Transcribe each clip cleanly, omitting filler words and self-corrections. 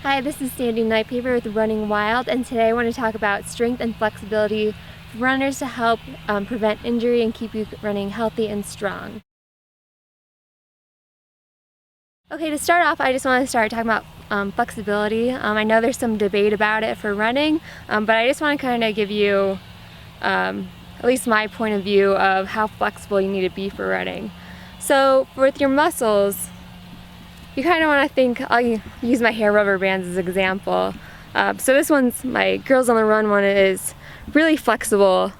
Hi, this is Sandy Nightpaper with Running Wild, and today I want to talk about strength and flexibility for runners to help prevent injury and keep you running healthy and strong. Okay, to start off, I just want to start talking about flexibility. I know there's some debate about it for running, but I just want to kind of give you at least my point of view of how flexible you need to be for running. So with your muscles, you kind of want to think, I'll use my hair rubber bands as an example. So this one's, my Girls on the Run one, is really flexible.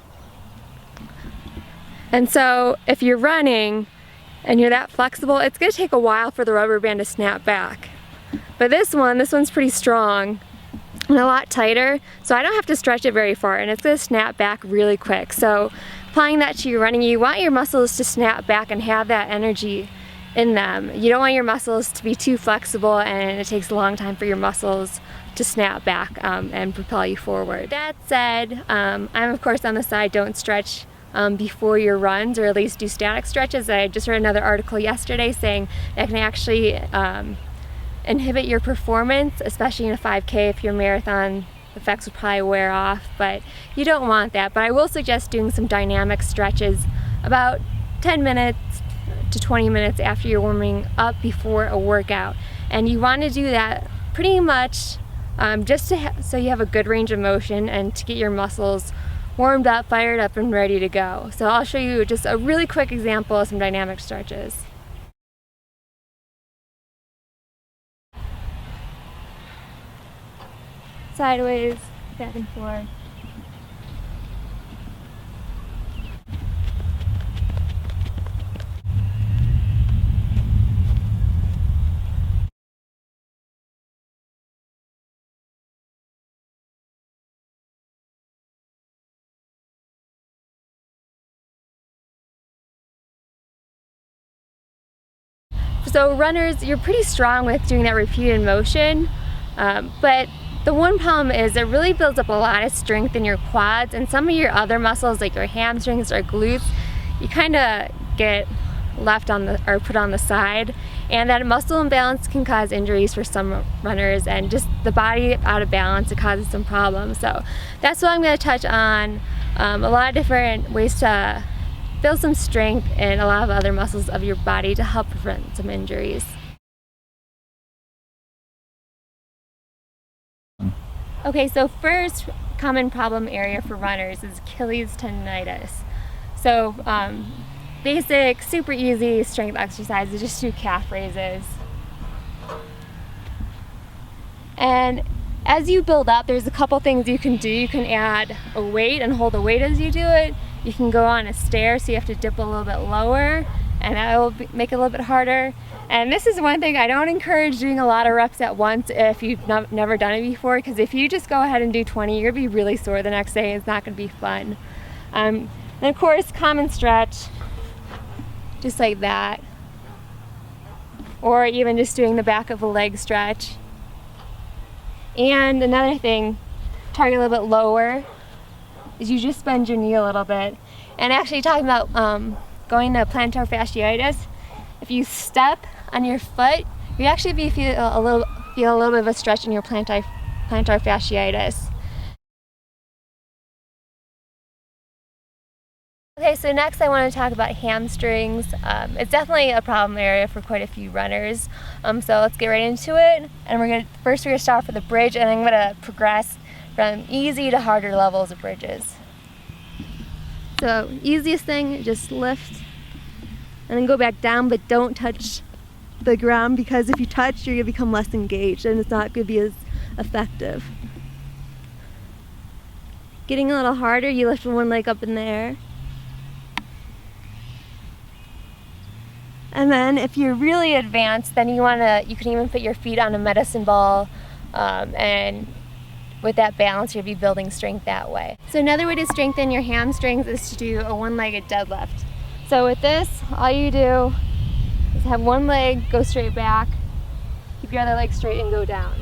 And so if you're running and you're that flexible, it's going to take a while for the rubber band to snap back. But this one's pretty strong and a lot tighter, so I don't have to stretch it very far, and it's going to snap back really quick. So applying that to your running, you want your muscles to snap back and have that energy in them. You don't want your muscles to be too flexible, and it takes a long time for your muscles to snap back and propel you forward. That said, I'm of course on the side, don't stretch before your runs, or at least do static stretches. I just read another article yesterday saying that can actually inhibit your performance, especially in a 5K. If your marathon effects would probably wear off, but you don't want that. But I will suggest doing some dynamic stretches about 10 minutes to 20 minutes after you're warming up before a workout. And you want to do that pretty much just so you have a good range of motion and to get your muscles warmed up, fired up, and ready to go. So I'll show you just a really quick example of some dynamic stretches. Sideways, back and forth. So runners, you're pretty strong with doing that repeated motion, but the one problem is it really builds up a lot of strength in your quads, and some of your other muscles like your hamstrings or glutes, you kind of get left on the, or put on the side, and that muscle imbalance can cause injuries for some runners, and just the body out of balance, it causes some problems. So that's what I'm going to touch on, a lot of different ways to build some strength in a lot of other muscles of your body to help prevent some injuries. Okay, so first common problem area for runners is Achilles tendinitis. So basic, super easy strength exercises, just do calf raises. And as you build up, there's a couple things you can do. You can add a weight and hold a weight as you do it. You can go on a stair, so you have to dip a little bit lower, and that will make it a little bit harder. And this is one thing I don't encourage doing a lot of reps at once if you've never done it before, because if you just go ahead and do 20, you're gonna be really sore the next day, and it's not gonna be fun. And of course, common stretch, just like that. Or even just doing the back of a leg stretch. And another thing, target a little bit lower, is you just bend your knee a little bit. And actually talking about going to plantar fasciitis, if you step on your foot, you actually feel a little bit of a stretch in your plantar fasciitis. Okay, so next I want to talk about hamstrings. It's definitely a problem area for quite a few runners. So let's get right into it. And we're gonna start with the bridge, and then I'm gonna progress from easy to harder levels of bridges. So easiest thing, just lift and then go back down, but don't touch the ground, because if you touch, you're gonna become less engaged and it's not gonna be as effective. Getting a little harder, you lift one leg up in the air. And then if you're really advanced, then you can even put your feet on a medicine ball, and with that balance, you'll be building strength that way. So another way to strengthen your hamstrings is to do a one-legged deadlift. So with this, all you do is have one leg go straight back, keep your other leg straight, and go down.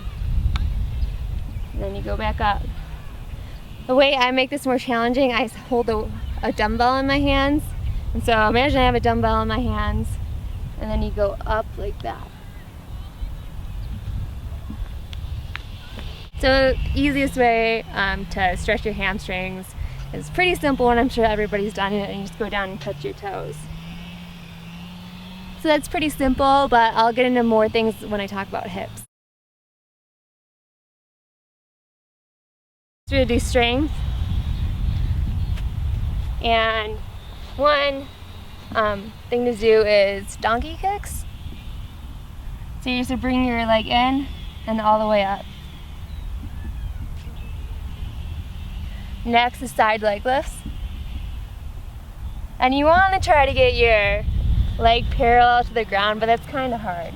And then you go back up. The way I make this more challenging, I hold a dumbbell in my hands. And so imagine I have a dumbbell in my hands, and then you go up like that. So the easiest way to stretch your hamstrings is pretty simple, and I'm sure everybody's done it, and you just go down and touch your toes. So that's pretty simple, but I'll get into more things when I talk about hips. So we're going to do strength. And one thing to do is donkey kicks. So you just bring your leg in and all the way up. Next is side leg lifts. And you want to try to get your leg parallel to the ground, but that's kind of hard.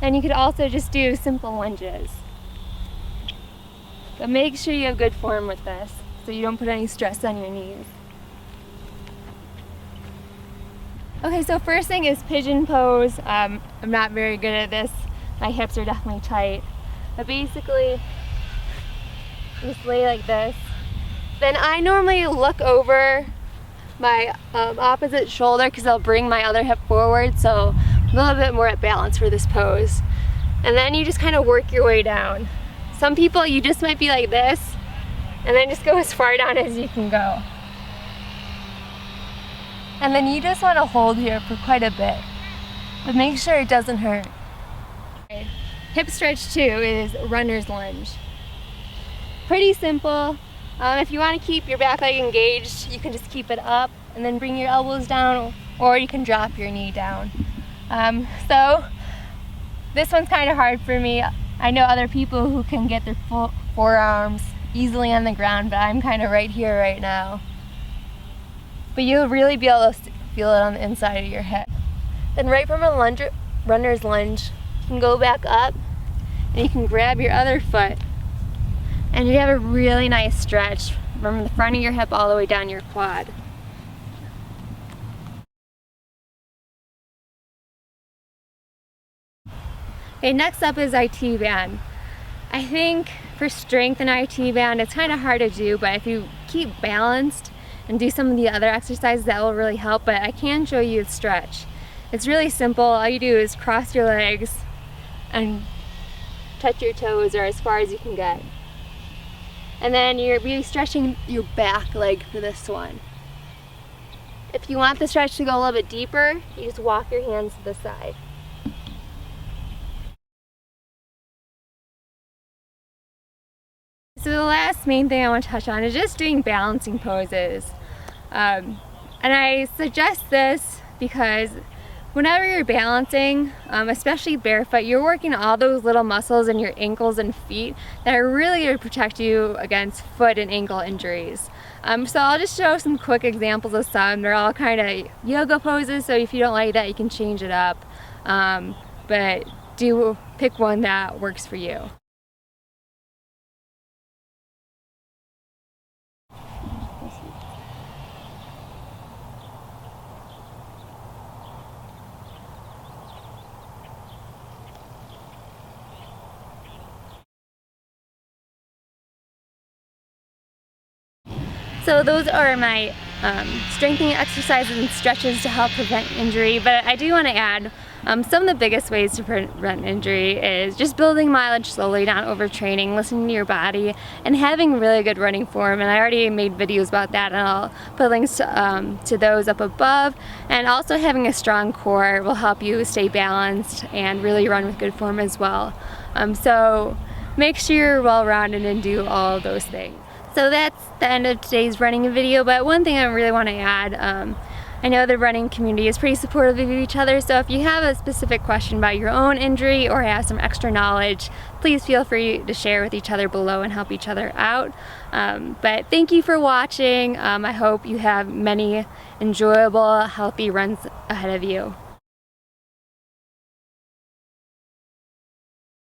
And you could also just do simple lunges. But make sure you have good form with this, so you don't put any stress on your knees. Okay, so first thing is pigeon pose. I'm not very good at this. My hips are definitely tight. But basically, just lay like this. Then I normally look over my opposite shoulder because I'll bring my other hip forward, so I'm a little bit more at balance for this pose. And then you just kind of work your way down. Some people, you just might be like this, and then just go as far down as you can go. And then you just want to hold here for quite a bit, but make sure it doesn't hurt. Okay. Hip stretch 2 is runner's lunge. Pretty simple. If you want to keep your back leg engaged, you can just keep it up and then bring your elbows down, or you can drop your knee down. So this one's kind of hard for me. I know other people who can get their forearms easily on the ground, but I'm kind of right here right now. But you'll really be able to feel it on the inside of your hip. Then right from a runner's lunge, you can go back up and you can grab your other foot, and you have a really nice stretch from the front of your hip all the way down your quad. Okay, next up is IT band. I think for strength in IT band, it's kind of hard to do, but if you keep balanced and do some of the other exercises, that will really help. But I can show you a stretch. It's really simple. All you do is cross your legs and touch your toes, or as far as you can get. And then you're really stretching your back leg for this one. If you want the stretch to go a little bit deeper, you just walk your hands to the side. So the last main thing I want to touch on is just doing balancing poses. And I suggest this because whenever you're balancing, especially barefoot, you're working all those little muscles in your ankles and feet that are really going to protect you against foot and ankle injuries. So I'll just show some quick examples of some. They're all kind of yoga poses, so if you don't like that, you can change it up. But do pick one that works for you. So those are my strengthening exercises and stretches to help prevent injury, but I do want to add some of the biggest ways to prevent injury is just building mileage slowly, not overtraining, listening to your body, and having really good running form. And I already made videos about that, and I'll put links to those up above. And also having a strong core will help you stay balanced and really run with good form as well. So make sure you're well-rounded and do all of those things. So that's the end of today's running video, but one thing I really want to add, I know the running community is pretty supportive of each other, so if you have a specific question about your own injury or have some extra knowledge, please feel free to share with each other below and help each other out. But thank you for watching. I hope you have many enjoyable, healthy runs ahead of you.